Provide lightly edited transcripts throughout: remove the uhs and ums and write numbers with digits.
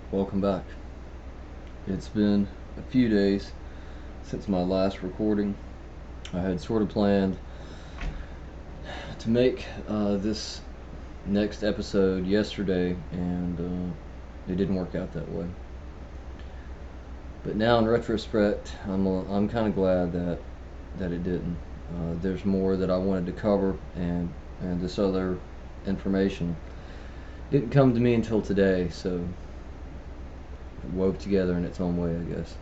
Welcome back. It's been a few days since my last recording. I had sort of planned to make this next episode yesterday, and it didn't work out that way. But now, in retrospect, I'm kind of glad that it didn't. There's more that I wanted to cover, and this other information didn't come to me until today, so it wove together in its own way, I guess.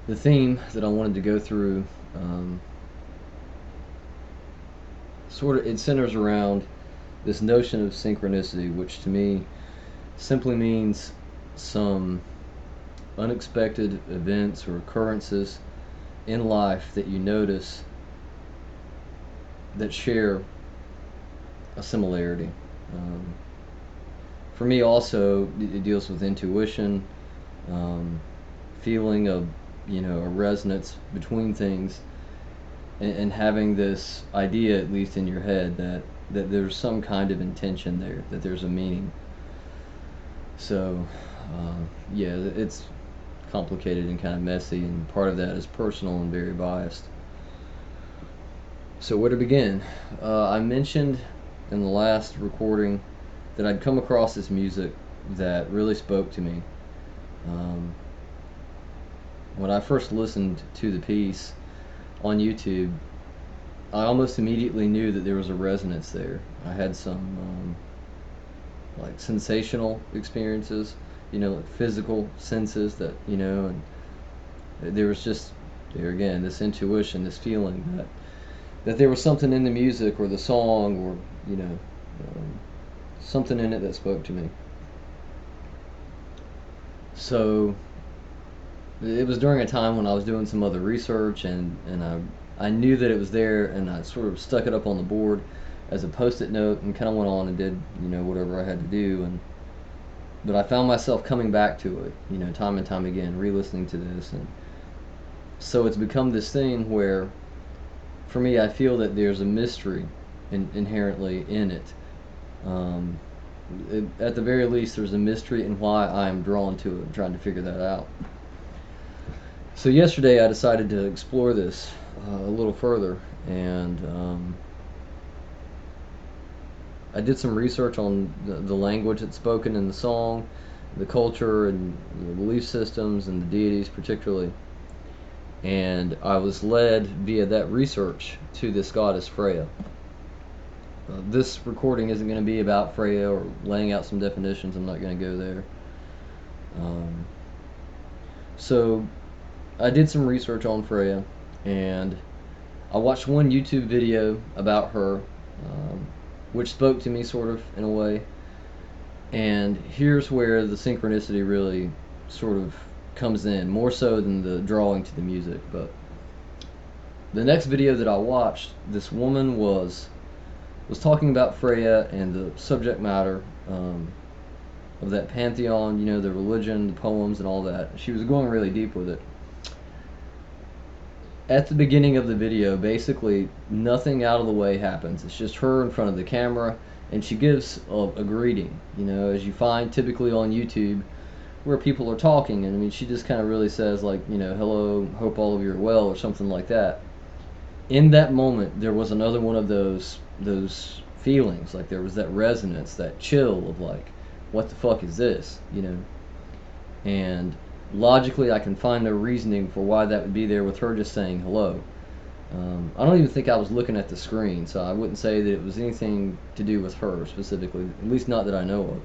The theme that I wanted to go through sort of it centers around this notion of synchronicity, which to me simply means some unexpected events or occurrences in life that you notice that share a similarity. Um, for me, also, it deals with intuition, um, feeling of a resonance between things, and having this idea, at least in your head, that there's some kind of intention there, that there's a meaning. So, yeah, it's complicated and kind of messy, and part of that is personal and very biased. So, where to begin? I mentioned in the last recording that I'd come across this music that really spoke to me. Um, when I first listened to the piece on YouTube, I almost immediately knew that there was a resonance there. I had some like sensational experiences, like physical senses that, and there was just there again this intuition, this feeling that there was something in the music or the song or um, something in it that spoke to me. So it was during a time when I was doing some other research, and I knew that it was there, and I sort of stuck it up on the board as a post-it note and kind of went on and did whatever I had to do. And but I found myself coming back to it, time and time again, re-listening to this, and so it's become this thing where, for me, I feel that there's a mystery inherently in it. Um, at the very least, there's a mystery in why I'm drawn to it. I'm trying to figure that out. So yesterday, I decided to explore this a little further, and I did some research on the language that's spoken in the song, the culture, and the belief systems, and the deities particularly. And I was led via that research to this goddess Freya. This recording isn't going to be about Freya or laying out some definitions. I'm not going to go there. Um, so I did some research on Freya, and I watched one YouTube video about her, which spoke to me sort of in a way. And here's where the synchronicity really sort of comes in, more so than the drawing to the music. But the next video that I watched, this woman was talking about Freya and the subject matter of that pantheon, the religion, the poems, and all that. She was going really deep with it. At the beginning of the video, basically nothing out of the way happens. It's just her in front of the camera, and she gives a greeting, as you find typically on YouTube where people are talking. And I mean, she just kind of really says, like, hello, hope all of you are well, or something like that. In that moment, there was another one of those feelings, like there was that resonance, that chill of like, what the fuck is this, And logically, I can find no reasoning for why that would be there with her just saying hello. I don't even think I was looking at the screen, so I wouldn't say that it was anything to do with her specifically, at least not that I know of.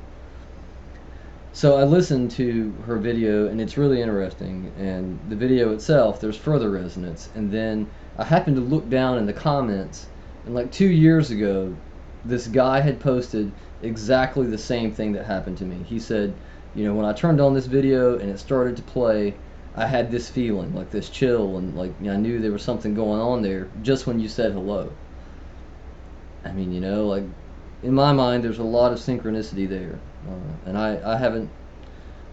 So I listened to her video, and it's really interesting. And the video itself, there's further resonance. And then I happened to look down in the comments, and like 2 years ago, this guy had posted exactly the same thing that happened to me. He said, when I turned on this video and it started to play, I had this feeling, like this chill, and like I knew there was something going on there just when you said hello. I mean, like in my mind, there's a lot of synchronicity there, and I haven't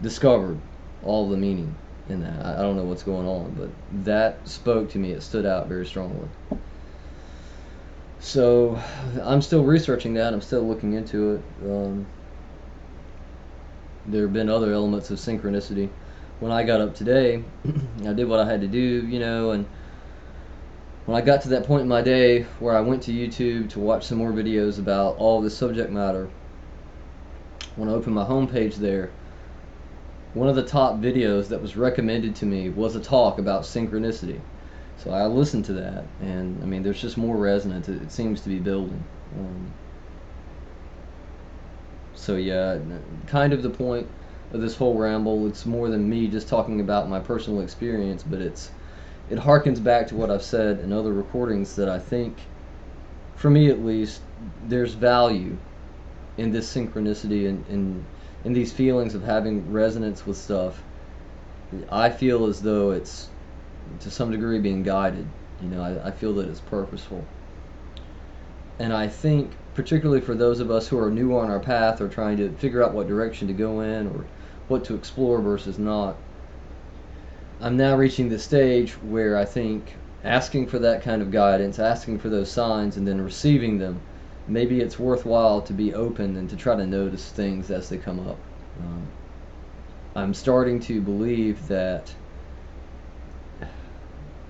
discovered all the meaning in that. I don't know what's going on, but that spoke to me. It stood out very strongly. So I'm still researching that. I'm still looking into it. there have been other elements of synchronicity. When I got up today, I did what I had to do, and when I got to that point in my day where I went to YouTube to watch some more videos about all this subject matter, when I opened my homepage there, one of the top videos that was recommended to me was a talk about synchronicity. So I listened to that, and I mean, there's just more resonance. It seems to be building. So yeah, kind of the point of this whole ramble. It's more than me just talking about my personal experience, but it harkens back to what I've said in other recordings, that I think, for me at least, there's value in this synchronicity and in these feelings of having resonance with stuff. I feel as though it's to some degree being guided. I feel that it's purposeful. And I think, particularly for those of us who are new on our path or trying to figure out what direction to go in or what to explore versus not, I'm now reaching the stage where I think asking for that kind of guidance, asking for those signs, and then receiving them, maybe it's worthwhile to be open and to try to notice things as they come up. I'm starting to believe that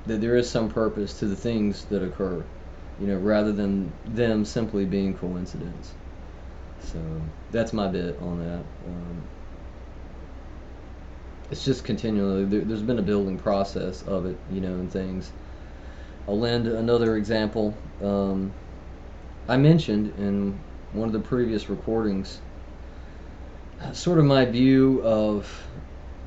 there is some purpose to the things that occur, rather than them simply being coincidence. So that's my bit on that. It's just continually, there's been a building process of it, and things. I'll lend another example. I mentioned in one of the previous recordings sort of my view of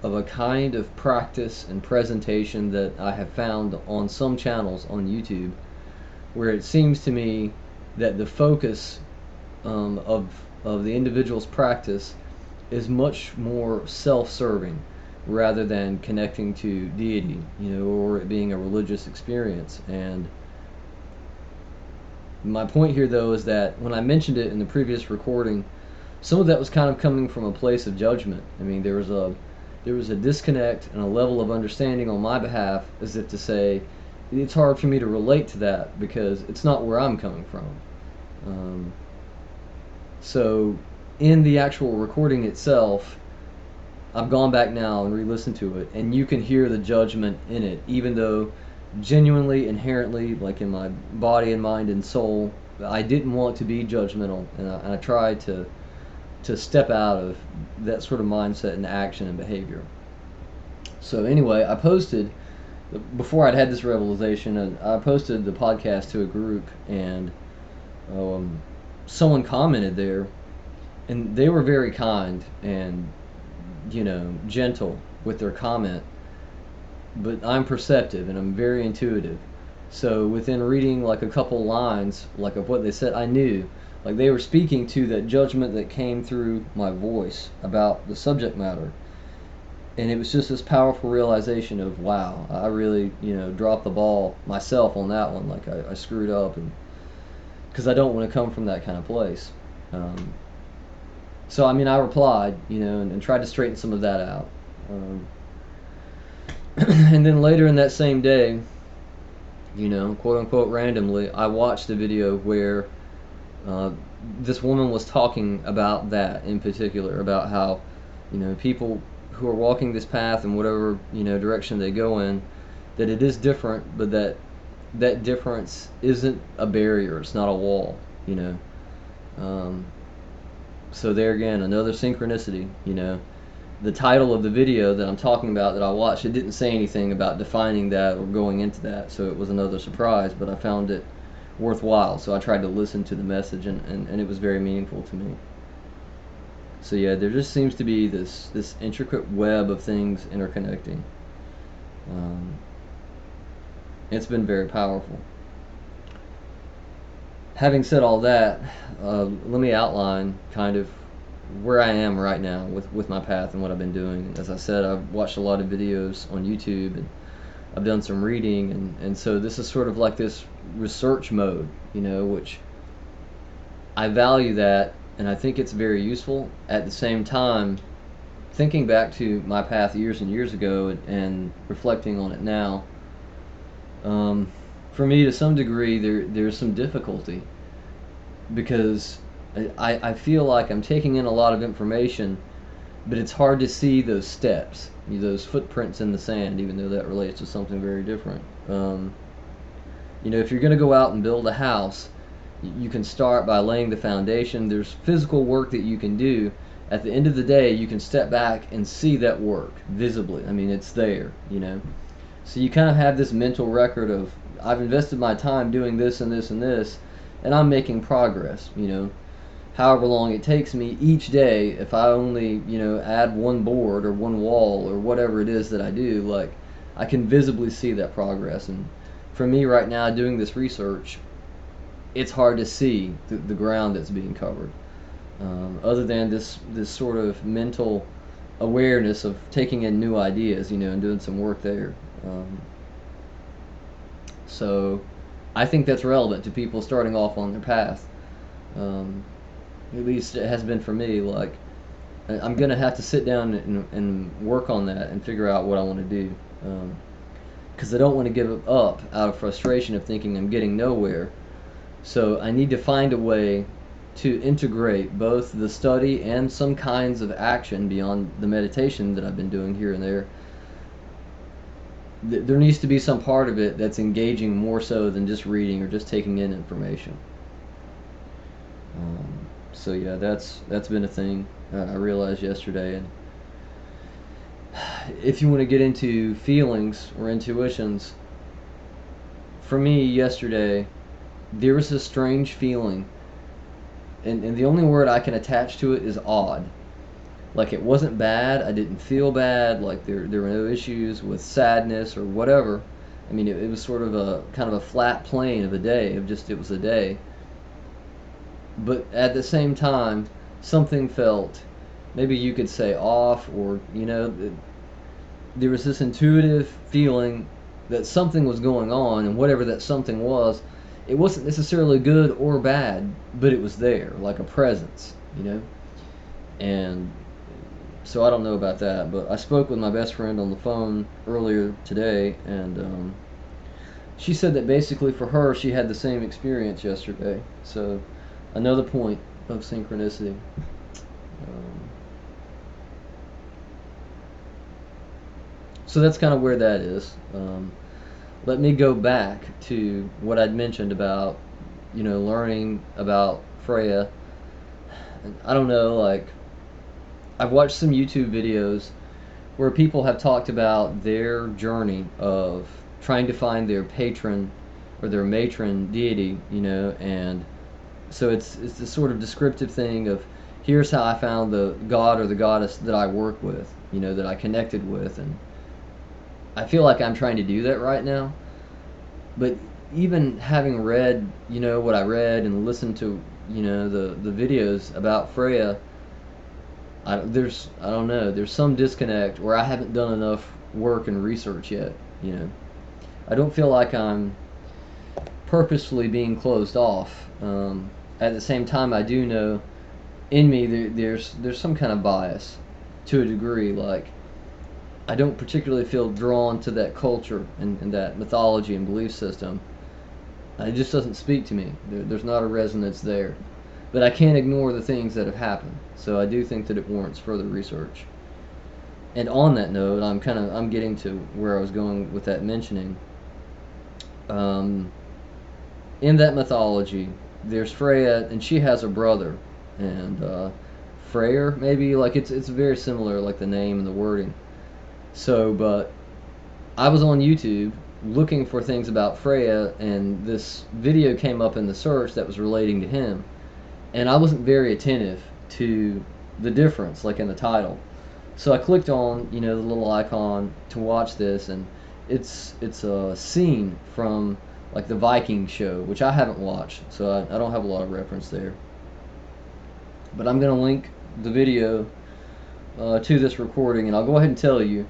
a kind of practice and presentation that I have found on some channels on YouTube, where it seems to me that the focus of the individual's practice is much more self-serving rather than connecting to deity, or it being a religious experience. And my point here, though, is that when I mentioned it in the previous recording, some of that was kind of coming from a place of judgment. I mean, there was a disconnect and a level of understanding on my behalf, as if to say, it's hard for me to relate to that because it's not where I'm coming from. So in the actual recording itself, I've gone back now and re-listened to it, and you can hear the judgment in it, even though genuinely, inherently, like in my body and mind and soul, I didn't want to be judgmental, and I tried to step out of that sort of mindset and action and behavior. So anyway, I posted, before I'd had this realization, I posted the podcast to a group, and someone commented there, and they were very kind and gentle with their comment, but I'm perceptive and I'm very intuitive. So within reading like a couple lines like of what they said, I knew like they were speaking to that judgment that came through my voice about the subject matter. And it was just this powerful realization of, wow, I really dropped the ball myself on that one. Like I screwed up, and because I don't want to come from that kind of place. So I mean, I replied, and tried to straighten some of that out. And then later in that same day, quote unquote randomly, I watched a video where this woman was talking about that in particular, about how people who are walking this path in whatever direction they go in, that it is different, but that difference isn't a barrier. It's not a wall. So there again, another synchronicity. The title of the video that I'm talking about that I watched, it didn't say anything about defining that or going into that, so it was another surprise, but I found it worthwhile, so I tried to listen to the message, and it was very meaningful to me. So yeah, there just seems to be this intricate web of things interconnecting. It's been very powerful. Having said all that, let me outline kind of where I am right now with my path and what I've been doing. As I said, I've watched a lot of videos on YouTube, and I've done some reading, and so this is sort of like this research mode, which I value that, and I think it's very useful. At the same time, thinking back to my path years and years ago and reflecting on it now, for me, to some degree, there's some difficulty, because I feel like I'm taking in a lot of information, but it's hard to see those steps, those footprints in the sand, even though that relates to something very different. If you're going to go out and build a house, you can start by laying the foundation. There's physical work that you can do. At the end of the day, you can step back and see that work visibly. I mean, it's there. So you kind of have this mental record of, I've invested my time doing this and this and this, and I'm making progress. However long it takes me each day, if I only, add one board or one wall or whatever it is that I do, like, I can visibly see that progress. And for me right now, doing this research, it's hard to see the ground that's being covered. Other than this sort of mental awareness of taking in new ideas, and doing some work there. So I think that's relevant to people starting off on their path. At least it has been for me. Like, I'm gonna have to sit down and work on that and figure out what I want to do, because I don't want to give up out of frustration of thinking I'm getting nowhere. So I need to find a way to integrate both the study and some kinds of action beyond the meditation that I've been doing here and there. There needs to be some part of it that's engaging more so than just reading or just taking in information. So yeah, that's been a thing I realized yesterday. And if you want to get into feelings or intuitions, for me yesterday, there was a strange feeling, and the only word I can attach to it is odd. Like, it wasn't bad, I didn't feel bad, like there were no issues with sadness or whatever. I mean, it was sort of a kind of a flat plane of a day, it was a day. But at the same time, something felt, maybe you could say off, or, there was this intuitive feeling that something was going on, and whatever that something was, it wasn't necessarily good or bad, but it was there, like a presence. And so I don't know about that, but I spoke with my best friend on the phone earlier today, and she said that basically for her, she had the same experience yesterday. So another point of synchronicity. So that's kind of where that is. Let me go back to what I'd mentioned about, learning about Freya. I don't know, like, I've watched some YouTube videos where people have talked about their journey of trying to find their patron or their matron deity, and so it's this sort of descriptive thing of, here's how I found the god or the goddess that I work with, that I connected with. And I feel like I'm trying to do that right now. But even having read, what I read and listened to, the videos about Freya, I don't know, there's some disconnect, or I haven't done enough work and research yet. I don't feel like I'm purposefully being closed off. At the same time, I do know in me there's some kind of bias to a degree. Like, I don't particularly feel drawn to that culture and that mythology and belief system. It just doesn't speak to me. There's not a resonance there. But I can't ignore the things that have happened. So I do think that it warrants further research. And on that note, I'm getting to where I was going with that mentioning. In that mythology, there's Freya, and she has a brother, and Freyr, maybe, like, it's very similar, like the name and the wording. So, but I was on YouTube looking for things about Freya, and this video came up in the search that was relating to him, and I wasn't very attentive to the difference, like in the title. So I clicked on, the little icon to watch this, and it's a scene from, like, the Viking show, which I haven't watched, so I don't have a lot of reference there. But I'm going to link the video to this recording, and I'll go ahead and tell you,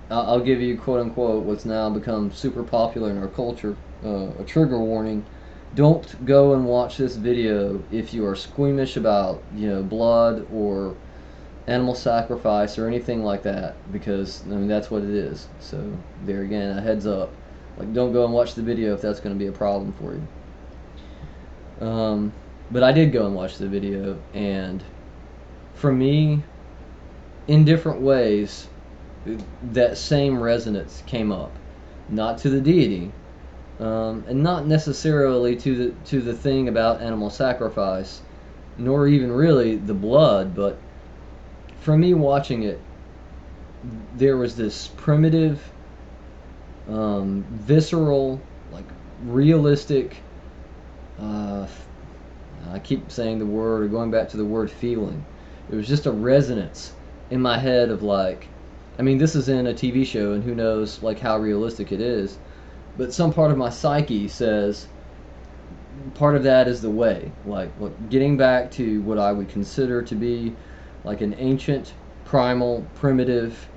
I'll give you, quote unquote, what's now become super popular in our culture, a trigger warning. Don't go and watch this video if you are squeamish about, blood or animal sacrifice or anything like that, because, that's what it is. So there again, a heads up. Like, don't go and watch the video if that's going to be a problem for you. But I did go and watch the video, and for me, in different ways, that same resonance came up, not to the deity, and not necessarily to the thing about animal sacrifice, nor even really the blood, but for me watching it, there was this primitive, visceral, like realistic. Uh, I keep saying the word, or going back to the word feeling. It was just a resonance in my head of like, I mean, this is in a TV show, and who knows like how realistic it is, but some part of my psyche says part of that is the way, like getting back to what I would consider to be like an ancient, primal, primitive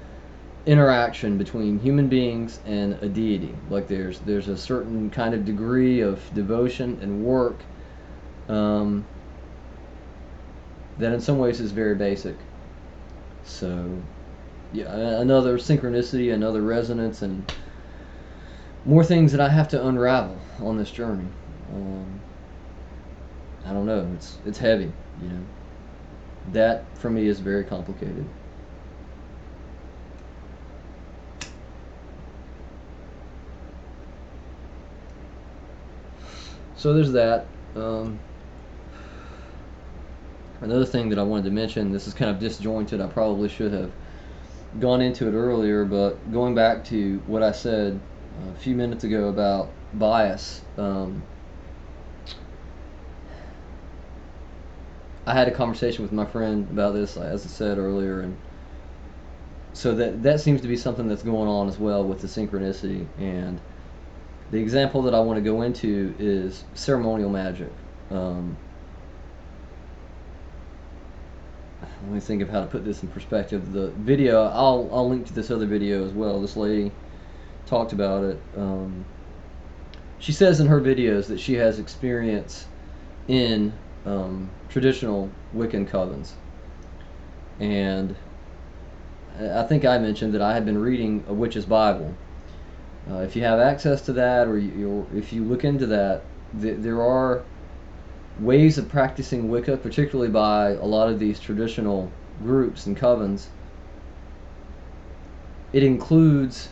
interaction between human beings and a deity. Like there's a certain kind of degree of devotion and work, um, that in some ways is very basic. So yeah, another synchronicity, another resonance, and more things that I have to unravel on this journey. Um, I don't know. It's heavy, you know. That for me is very complicated. So there's that. Um, Another thing that I wanted to mention. This is kind of disjointed. I probably should have gone into it earlier, but going back to what I said a few minutes ago about bias. I had a conversation with my friend about this, as I said earlier, and so that seems to be something that's going on as well with the synchronicity. And the example that I want to go into is ceremonial magic. Um, Let me think of how to put this in perspective. The video, I'll link to this other video as well. This lady talked about it. She says in her videos that she has experience in, traditional Wiccan covens, and I think I mentioned that I had been reading a witch's Bible. If you have access to that, or if you look into that, there are ways of practicing Wicca, particularly by a lot of these traditional groups and covens. It includes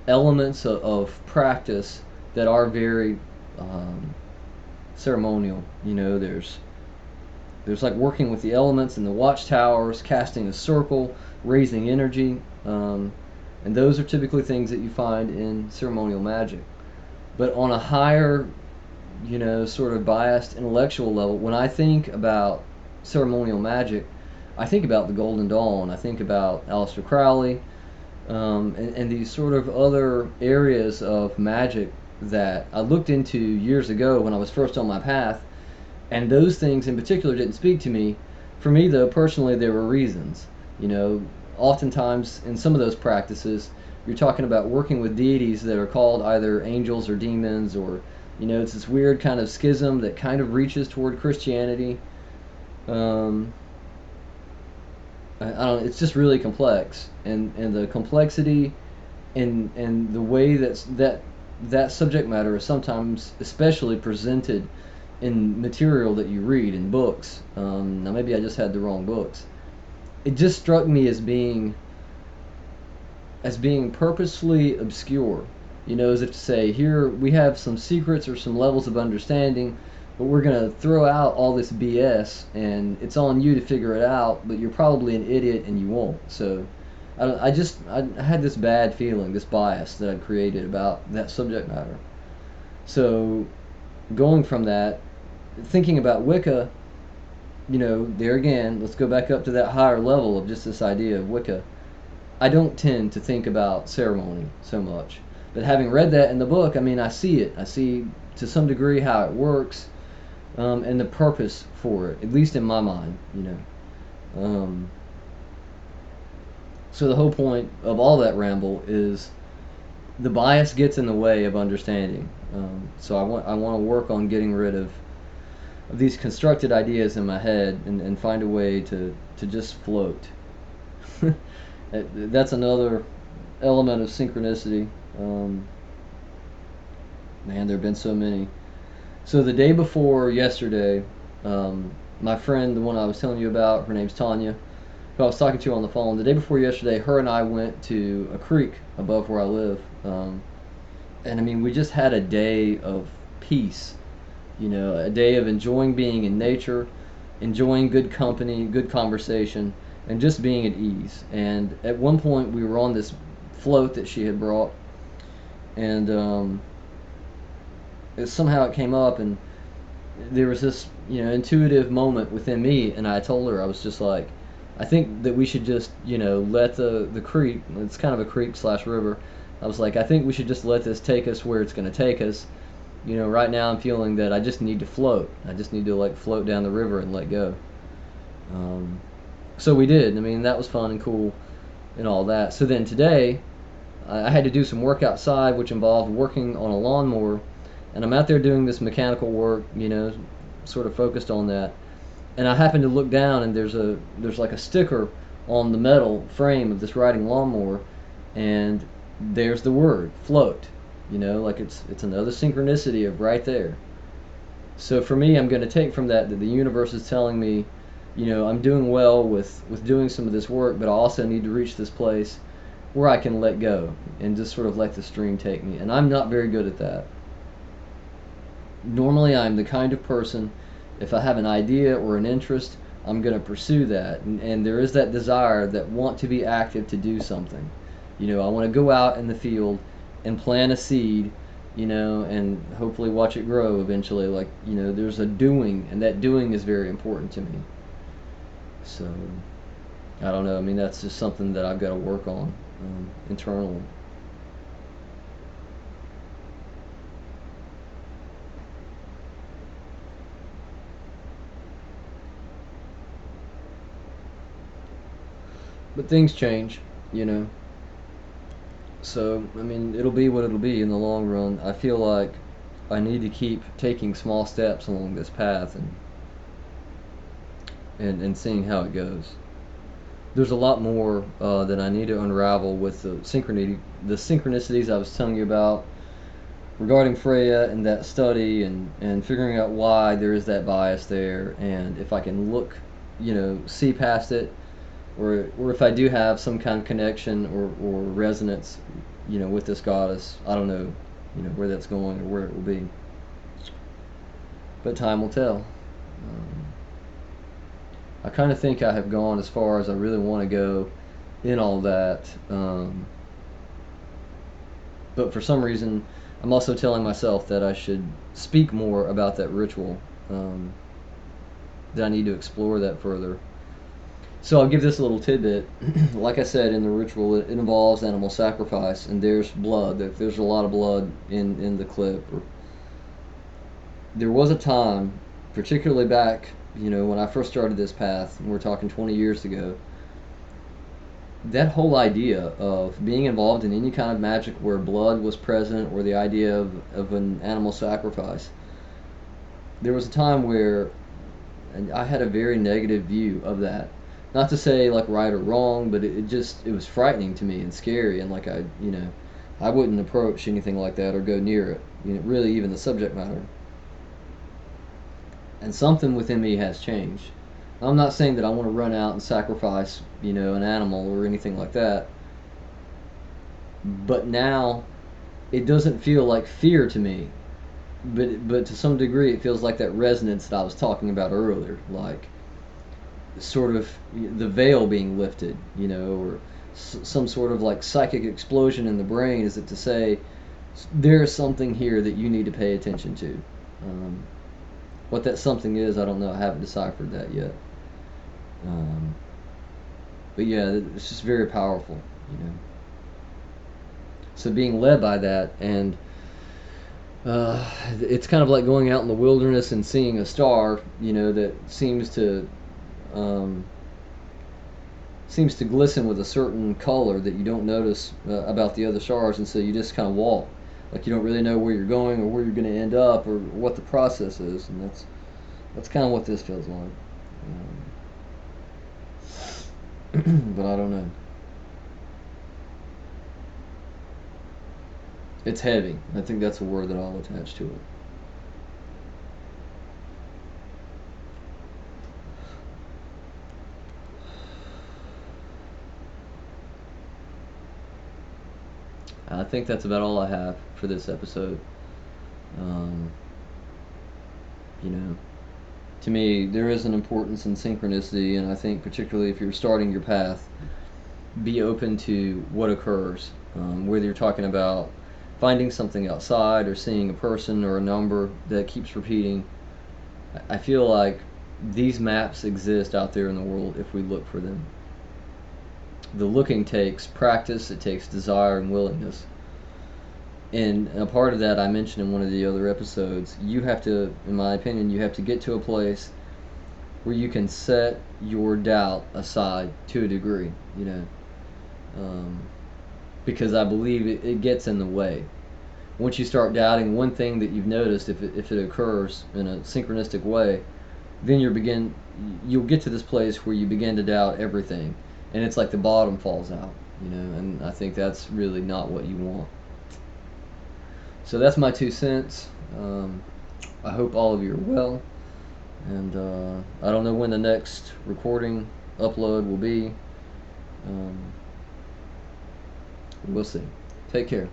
elements of practice that are very, ceremonial. You know, there's like working with the elements in the watchtowers, casting a circle, raising energy, and those are typically things that you find in ceremonial magic. But on a higher, sort of biased intellectual level, when I think about ceremonial magic, I think about the Golden Dawn. I think about Aleister Crowley, and these sort of other areas of magic that I looked into years ago when I was first on my path, and those things in particular didn't speak to me. For me, though, personally, there were reasons. You know, Oftentimes in some of those practices, you're talking about working with deities that are called either angels or demons, or it's this weird kind of schism that kind of reaches toward Christianity. Um, I don't. It's just really complex, and the complexity and the way that subject matter is sometimes especially presented in material that you read in books. Now maybe I just had the wrong books. It just struck me as being purposefully obscure. As if to say, here we have some secrets or some levels of understanding, but we're going to throw out all this BS, and it's on you to figure it out, but you're probably an idiot and you won't. So I had this bad feeling, this bias that I'd created about that subject matter. So going from that, thinking about Wicca, there again, let's go back up to that higher level of just this idea of Wicca. I don't tend to think about ceremony so much. But having read that in the book, I mean, I see it. I see to some degree how it works, and the purpose for it, at least in my mind. Um, so the whole point of all that ramble is the bias gets in the way of understanding. So I want to work on getting rid of these constructed ideas in my head, and find a way to just float. That's another element of synchronicity. Man, there have been so many. So the day before yesterday, my friend, the one I was telling you about, her name's Tanya. who I was talking to on the phone the day before yesterday, her and I went to a creek above where I live. And I mean, we just had a day of peace, a day of enjoying being in nature, enjoying good company, good conversation, and just being at ease. And at one point, we were on this float that she had brought, and somehow it came up, and there was this, intuitive moment within me, and I told her, I was just like, I think that we should just, let the creek, it's kind of a creek slash river. I was like, I think we should just let this take us where it's going to take us. Right now I'm feeling that I just need to float. I just need to like float down the river and let go. Um, so we did. I mean, that was fun and cool and all that. So then today, I had to do some work outside, which involved working on a lawnmower, and I'm out there doing this mechanical work, sort of focused on that. And I happened to look down, and there's like a sticker on the metal frame of this riding lawnmower, and there's the word float. Like it's another synchronicity of right there. So for me, I'm going to take from that the universe is telling me, I'm doing well with doing some of this work, but I also need to reach this place where I can let go and just sort of let the stream take me. And I'm not very good at that. Normally, I'm the kind of person, if I have an idea or an interest, I'm going to pursue that. And there is that desire, that want to be active to do something. I want to go out in the field and plant a seed, and hopefully watch it grow eventually. Like, there's a doing, and that doing is very important to me. So, I don't know. I mean, that's just something that I've got to work on internally. But things change, you know. So, I mean, it'll be what it'll be in the long run. I feel like I need to keep taking small steps along this path and seeing how it goes. There's a lot more that I need to unravel with the synchronicities I was telling you about regarding Freya and that study, and figuring out why there is that bias there, and if I can look, see past it, or if I do have some kind of connection or resonance, with this goddess. I don't know, where that's going or where it will be, but time will tell. I kind of think I have gone as far as I really want to go in all that, but for some reason, I'm also telling myself that I should speak more about that ritual. That I need to explore that further. So I'll give this a little tidbit. Like I said, in the ritual, it involves animal sacrifice, and there's blood. There's a lot of blood in the clip. There was a time, particularly back, when I first started this path, and we're talking 20 years ago, that whole idea of being involved in any kind of magic where blood was present, or the idea of an animal sacrifice, there was a time where I had a very negative view of that. Not to say like right or wrong, but it was frightening to me and scary, and like I wouldn't approach anything like that or go near it. Really, even the subject matter. And something within me has changed. I'm not saying that I want to run out and sacrifice, an animal or anything like that. But now, it doesn't feel like fear to me. But to some degree, it feels like that resonance that I was talking about earlier, like sort of the veil being lifted, or some sort of like psychic explosion in the brain. Is it to say there's something here that you need to pay attention to? What that something is, I don't know. I haven't deciphered that yet. Um, but yeah, it's just very powerful. So being led by that, and it's kind of like going out in the wilderness and seeing a star, that um, seems to glisten with a certain color that you don't notice about the other stars, and so you just kind of walk, like you don't really know where you're going or where you're going to end up or what the process is, and that's kind of what this feels like. But I don't know. It's heavy. I think that's a word that I'll attach to it. I think that's about all I have for this episode. Um, you know, to me, there is an importance in synchronicity, and I think particularly if you're starting your path, be open to what occurs. Whether you're talking about finding something outside or seeing a person or a number that keeps repeating, I feel like these maps exist out there in the world if we look for them. The looking takes practice, it takes desire and willingness. And a part of that I mentioned in one of the other episodes, you have to, in my opinion, you have to get to a place where you can set your doubt aside to a degree, um, because I believe it gets in the way. Once you start doubting one thing that you've noticed, if it occurs in a synchronistic way, then you'll get to this place where you begin to doubt everything, and it's like the bottom falls out, and I think that's really not what you want. So that's my 2 cents. I hope all of you are well, and I don't know when the next recording upload will be. Um, we'll see. Take care.